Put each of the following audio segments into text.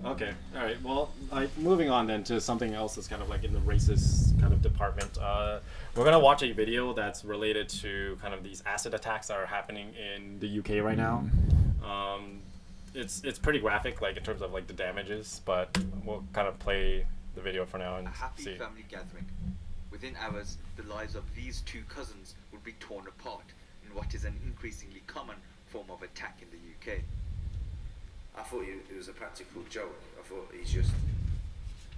Okay. All right. Well, like moving on then to something else that's kind of like in the racist kind of department. We're gonna watch a video that's related to kind of these acid attacks that are happening in the UK right now. It's pretty graphic, like in terms of like the damages, but we'll kind of play the video for now and A happy see. family gathering. Within hours, the lives of these two cousins would be torn apart in what is an increasingly common form of attack in the UK. I thought it was a practical joke. I thought he's just.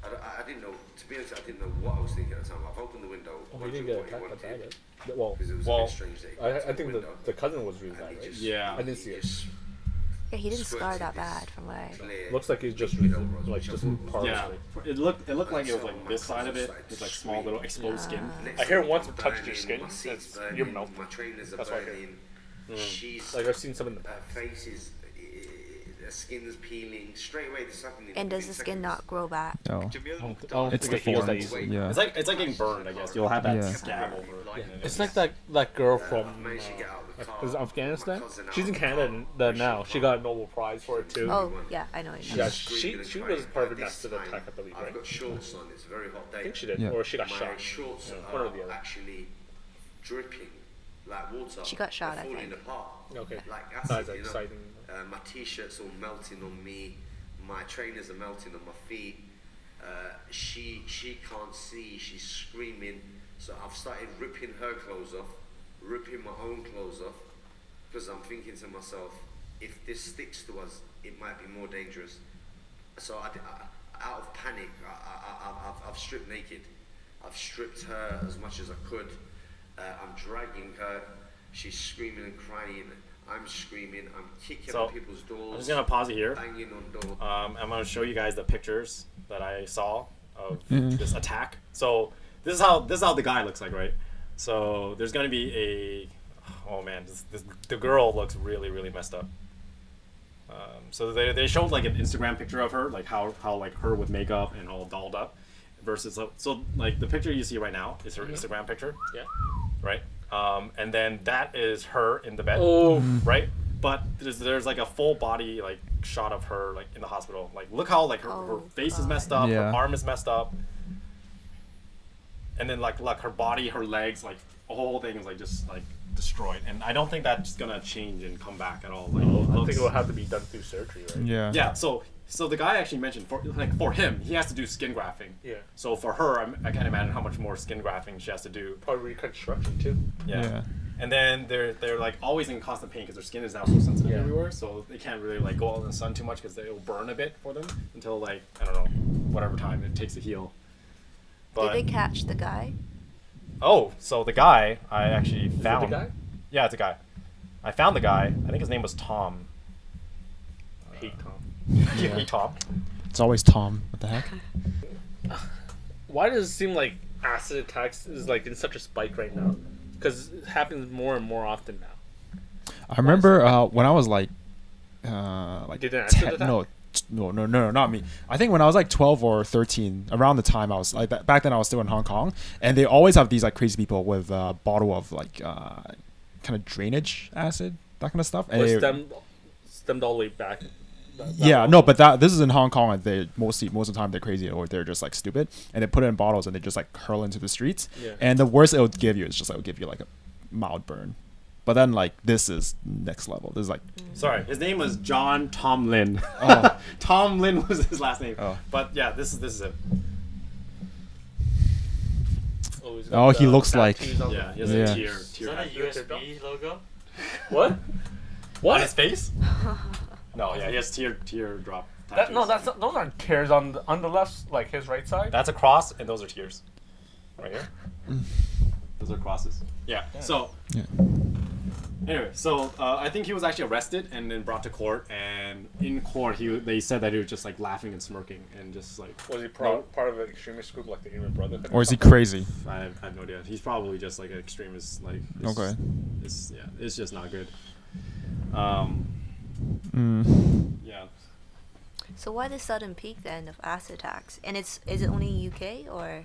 I didn't know. To be honest, I didn't know what I was thinking at the time. I've opened the window. Oh, he didn't get attacked that bad. Well, Because it was a well, bit strange that he got to I think window, the cousin was really and bad, he right? just- Yeah. I didn't see it. just Yeah, he didn't scar squirted that this bad from what I. clear Looks like he's just liquid over us, like which I just thought was- partially. Yeah. It looked like it was like this side of it, with like small little exposed skin. Next I hear thing, once I'm it touches your burning, skin, my seat's it's burning, your mouth. My trainers are That's what I hear. burning. She's Like I've seen some in the her face is her skin's peeling straight away. This happened in And does the within skin seconds. not grow back? No. Jamil Oh, Mukhtar It's think he does that deformed. easily. Yeah. It's like getting burned, I guess. You'll have that Yeah. scab over it. Like, and It's it's- like that girl I from managed to get out of the car. is it Afghanistan. My cousin out She's in of the car, Canada now. She got a Nobel Prize for it too. Oh, yeah, I know. She's Yeah, screaming and she crying. was part of By an this acid time, attack, I believe, I've right? got shorts on. It's a very hot day. I think she did, Yeah. or she got My shot. shorts One or are the other. actually dripping like water. She got shot, They're I falling think. apart. Okay. Like That's acid, you know. exciting. My t-shirt's all melting on me. My trainers are melting on my feet. She can't see. She's screaming. So I've started ripping her clothes off, ripping my own clothes off, because I'm thinking to myself, if this sticks to us, it might be more dangerous. So out of panic, I've stripped naked. I've stripped her as much as I could. I'm dragging her. She's screaming and crying. I'm screaming. I'm kicking So, on people's doors. I'm just gonna pause it here. Banging on doors. I'm gonna show you guys the pictures that I saw of this attack. So this is how the guy looks like, right? So there's gonna be oh man, the girl looks really messed up. So they showed like an Instagram picture of her, like how like her with makeup and all dolled up, versus so like the picture you see right now is her Instagram picture, Yeah. right? And then that is her in the bed, Oh. right? But there's like a full body like shot of her like in the hospital. Like look how like her Oh, face is God. messed up, Yeah. her arm is messed up, and then like her body, her legs, like the whole thing is like just like destroyed. And I don't think that's gonna change and come back at all. Like, I it think looks- it will have to be done through surgery, right? Yeah. yeah. So the guy actually mentioned for him, he has to do skin grafting. Yeah. So for her, I can't imagine how much more skin grafting she has to do. Probably reconstruction too. Yeah. And then they're like always in constant pain because their skin is now so sensitive Yeah. everywhere, so they can't really like go out in the sun too much because it'll burn a bit for them until like I don't know whatever time it takes to heal. But Did they catch the guy? so the guy I actually found. Is it the guy? Yeah, it's a guy. I found the guy. I think his name was Tom. Hey Tom. Hey Tom. It's always Tom. What the heck? Why does it seem like acid attacks is like in such a spike right now? Because it happens more and more often now. I remember when I was like Did an acid 10, attack? no, not me. I think when I was like 12 or 13, around the time I was like back then I was still in Hong Kong, and they always have these like crazy people with a bottle of like kind of drainage acid, that kind of stuff. And Or they- stemmed all the way back. yeah, no, but this is in Hong Kong, and they most of the time they're crazy or they're just like stupid, and they put it in bottles and they just like hurl into the streets. Yeah. And the worst it would give you is just like it'll give you like a mild burn. But then like this is next level. This is like Sorry, his name was John Tomlin. Oh. Tomlin was his last name. Oh. But yeah, this is it. He's Oh, got he the looks like- tattoos on Yeah, he the- has Yeah. a Is tear. that a USB logo? What? On What? his face? No, yeah, he has teardrop That, no, tattoos. those aren't tears on the left, like his right side. That's a cross, and those are tears. Right here. Those are crosses. Yeah. So. Yeah. Anyway, so I think he was actually arrested and then brought to court, and in court they said that he was just like laughing and smirking and just like. Was he part of an extremist group like the Amy Brotherhood? or is he crazy? I have no idea. He's probably just like an extremist. Like. It's, Okay. It's just not good. Yeah. So why the sudden peak then of acid attacks? And is it only UK or?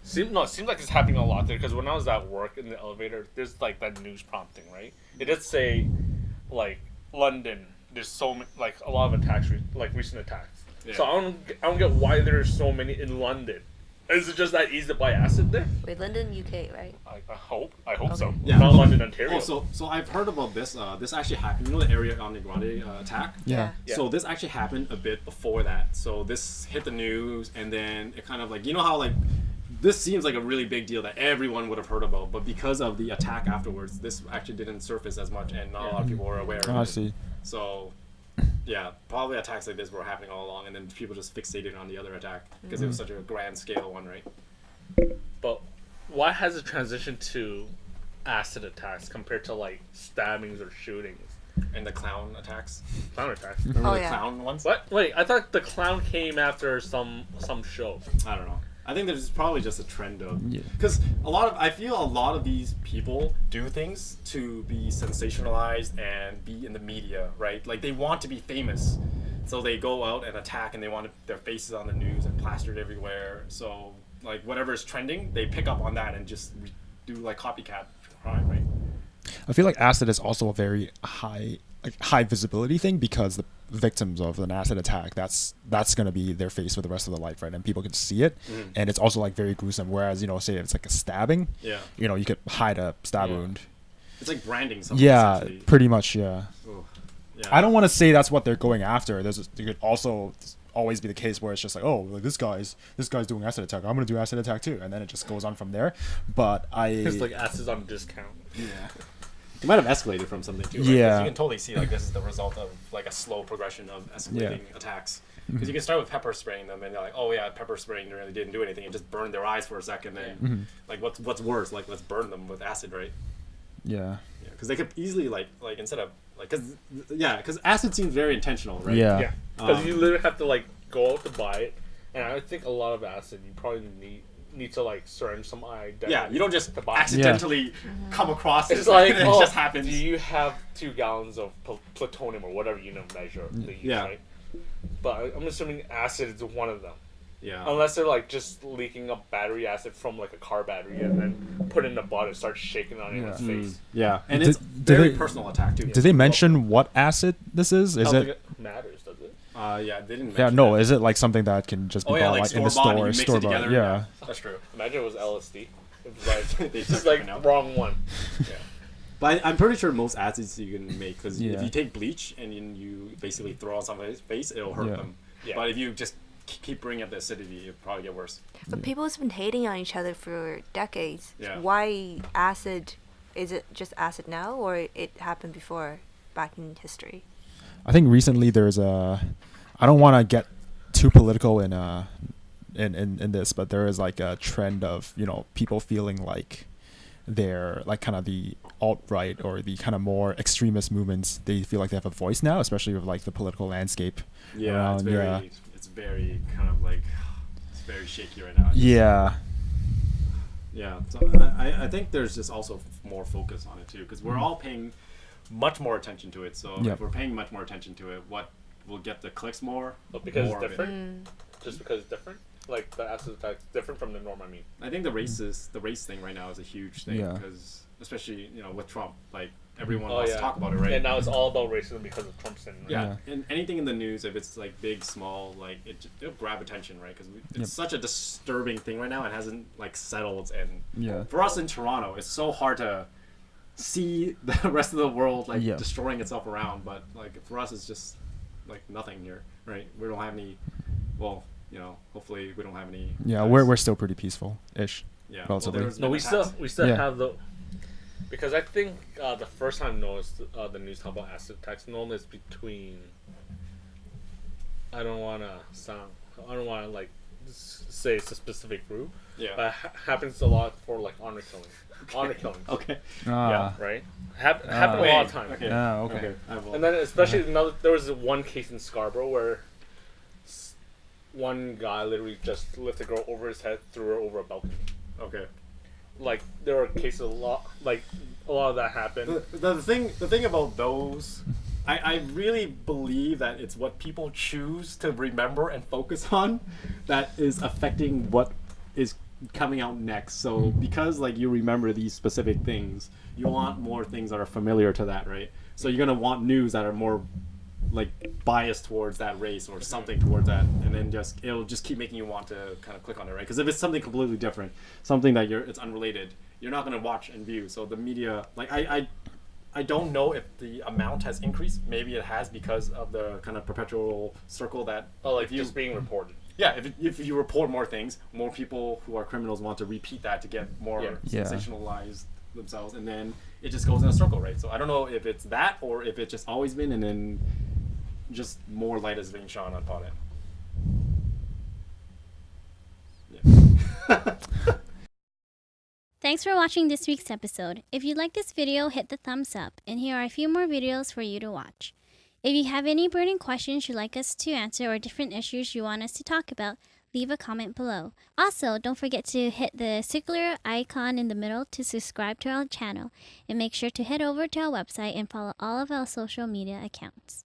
It seems like it's happening a lot there because when I was at work in the elevator, there's like that news prompting, right? It did say, like London. There's so many, like a lot of attacks, like recent attacks. Yeah. So I don't get why there's so many in London. Is it just that easy to buy acid there? Wait, London, UK, right? I hope so. Okay. Yeah. Not London, Ontario. So I've heard about this. This actually happened. You know the Ariana Grande attack. Yeah. Yeah. So this actually happened a bit before that. So this hit the news, and then it kind of like, you know how like this seems like a really big deal that everyone would have heard about, but because of the attack afterwards, this actually didn't surface as much, and not a lot of people were aware of Oh, I it. see. So yeah, probably attacks like this were happening all along, and then people just fixated on the other attack because it was such a grand scale one, right? But why has it transitioned to acid attacks compared to like stabbings or shootings? And the clown attacks. Clown attacks. Remember Oh, the yeah. clown ones? What? Wait, I thought the clown came after some show. I don't know. I think there's probably just a trend of Yeah. because I feel a lot of these people do things to be sensationalized and be in the media, right? Like they want to be famous, so they go out and attack, and they want their faces on the news and plastered everywhere. So like whatever is trending, they pick up on that and just do like copycat crime, right? I feel like acid is also a very high visibility thing because the victims of an acid attack, that's going to be their face for the rest of their life, right? And people can see it, and it's also like very gruesome. Whereas, you know, say it's like a stabbing, Yeah. you know, you could hide a stab Yeah. wound. It's like branding something. Yeah, essentially. pretty much. Yeah. Ugh. Yeah. I don't want to say that's what they're going after. There could also always be the case where it's just like, oh, like this guy's doing acid attack, I'm gonna do acid attack too, and then it just goes on from there. But It's like acid's on discount. yeah. It might have escalated from something too, right? 'Cause Yeah. you can totally see like this is the result of like a slow progression of escalating attacks. Because you can start with pepper spraying them, and they're like, oh yeah, pepper spraying really didn't do anything. It just burned their eyes for a second. And like, what's worse? Like, let's burn them with acid, right? Yeah. Yeah, because they could easily like instead of like because acid seems very intentional, right? Yeah. Yeah, because Um, you literally have to like go out to buy it, and I think a lot of acid you probably need to like syringe some identity. Yeah, you don't just to buy it. accidentally come across it. It's like, it oh, just happens. do you have 2 gallons of plutonium or whatever measure they use, Yeah. right? But I'm assuming acid is one of them. Yeah. Unless they're like just leaking up battery acid from like a car battery and then put it in the butt and start shaking on anyone's face. Yeah, and Did- it's did very they- personal attack too. Did they mention what acid this is? I Is don't think it? it matters, does it? Yeah, they didn't. Yeah. mention No. that. Is it like something that can just be Oh yeah, bought like in the store bought, and you store? mix Store it bought. together. Yeah. That's true. Imagine it was LSD. It was like They just just like went out. wrong one. Yeah. But I'm pretty sure most acids you can make, because Yeah. if you take bleach and you basically throw on somebody's face, it'll hurt Yeah. them. Yeah. But if you just keep bringing up the acidity, it'll probably get worse. But people have been hating on each other for decades. Yeah. Why acid? Is it just acid now, or it happened before, back in history? I think recently there's I don't want to get too political in this, but there is like a trend of, you know, people feeling like they're like kind of the alt-right or the kind of more extremist movements. They feel like they have a voice now, especially with like the political landscape. Yeah, it's around, very, yeah. it's very kind of like, it's very shaky right now. Yeah. Yeah, so I think there's just also more focus on it too, because we're all paying much more attention to it. So Yep. if we're paying much more attention to it, what will get the clicks more? But because more it's of it. different? Just because it's different? Like the acid attack's different from the norm, I mean. I think the race thing right now is a huge thing, Yeah. because especially, you know, with Trump, like everyone Oh, wants yeah. to talk about it, right? And now it's all about racism because of Trump's in. yeah. And anything in the news, if it's like big, small, like it'll grab attention, right? Because it's Yep. such a disturbing thing right now. It hasn't like settled, and Yeah. for us in Toronto, it's so hard to see the rest of the world like Yeah. destroying itself around. But like for us, it's just like nothing here, right? We don't have any. Well, you know, hopefully we don't have any. Yeah. guys. We're still pretty peaceful ish. Yeah. relatively. there's No, been we attacks. still Yeah. have the. Because I think the first time I noticed the news talk about acid attacks, normally it's between. I don't want to like say it's a specific group. Yeah. But happens a lot for like honor killings. Honor killings. Okay. Ah. Right? Happen a Wait, lot of times. Okay. Ah, okay. I will. And then especially there was one case in Scarborough where one guy literally just lifted a girl over his head, threw her over a balcony. Okay. Like there were cases a lot of that happened. The thing about those, I really believe that it's what people choose to remember and focus on that is affecting what is coming out next. So because like you remember these specific things, you want more things that are familiar to that, right? So you're gonna want news that are more like bias towards that race or something towards that, and then it'll just keep making you want to kind of click on it, right? Because if it's something completely different, something that it's unrelated, you're not going to watch and view. So the media, like I don't know if the amount has increased. Maybe it has because of the kind of perpetual circle that like just being reported. Yeah, if you report more things, more people who are criminals want to repeat that to get more sensationalized themselves, and then it just goes in a circle, right? So I don't know if it's that or if it's just always been, and then just more light is being shone upon it. Yeah. Thanks for watching this week's episode. If you like this video, hit the thumbs up, and here are a few more videos for you to watch. If you have any burning questions you'd like us to answer or different issues you want us to talk about, leave a comment below. Also, don't forget to hit the circular icon in the middle to subscribe to our channel, and make sure to head over to our website and follow all of our social media accounts.